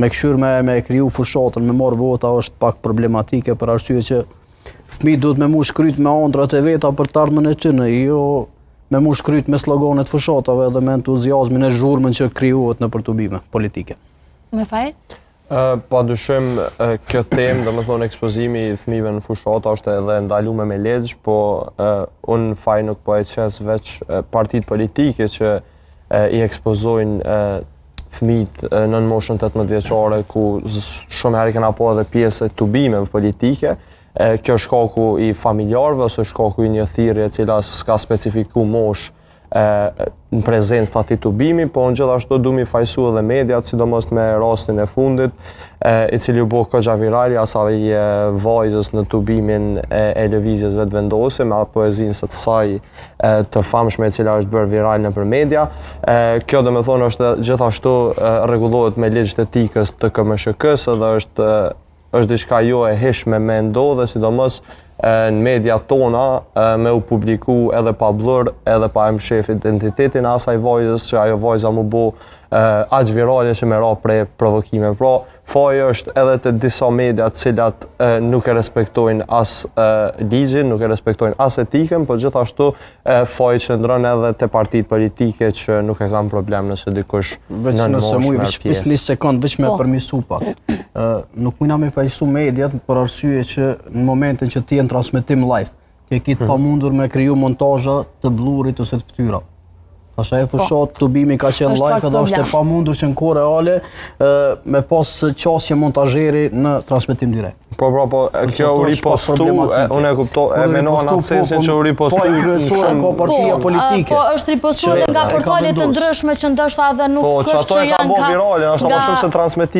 me këshyrë me kriju fushatën, me marrë vota është pak problematike për arsye që fëmijët duhet me mu shkryt me ëndrat e veta për të ardhmen e tyre, jo me mu shkryt me sloganet fushatave dhe me entuziazmin e zhurmën që krijuohet në përtubime politike. Me faj? Pa dyshim, kjo temë, dhe më thonë ekspozimi i fëmijëve në fushata është edhe ndalume me legj, po unë faj nuk po e qes veç partitë politike që i ekspozojnë fëmijët në moshën 18 vjeçare, ku shumë herë kanë apo edhe pjesë e tubimeve politike. Kjo është shkaku i familjarëve ose shkaku i një thirrje e cila s'ka specifiku moshë në prezencë të atij tubimi, po në gjithashtu du mi fajsu edhe mediat, sidomos me rastin e fundit, i cili u bë kogja viral asaj vajzës në tubimin e lëvizjes vetëvendose, me atë poezinë së saj të famshme e cila është bërë viral nëpër media. Kjo do me thonë është gjithashtu rregullohet me ligj të etikës të KMSHK-s dhe është diçka jo e heshme me ndodhe, sidomos në media tona me u publiku edhe pa blur, edhe pa e mshef identitetin asaj vajzës, që ajo vajza mu bo aq virale që me ra prej provokime. Pra, faji është edhe të disa media cilat nuk e respektojnë as ligjin, nuk e respektojnë as etikën, po gjithashtu faji qëndron edhe të partitë politike që nuk e kanë problem nëse dikush veç nëse mu i veç një sekund veç me përmisu pak. Nuk mujna me fajsu mediat për arsye që në momentin që ti jenë transmetim live, ti e kitë pa mundur me kriju montazha të blurit ose të ftyra. Pastaj fushat tubimi ka qenë live edhe është e pa mundur që në kohë reale me pas qasje montazheri në transmetim direkt. Po, kjo u ripostu, unë e kuptoj, e menoj në atë sensin që u ripostu. Po, i kryesore ka partia politike. Po, është ripostu edhe nga portalet të ndryshme që ndoshta edhe nuk është që janë ka... Po, që ato e ka bo virale, është më shumë se transmetim.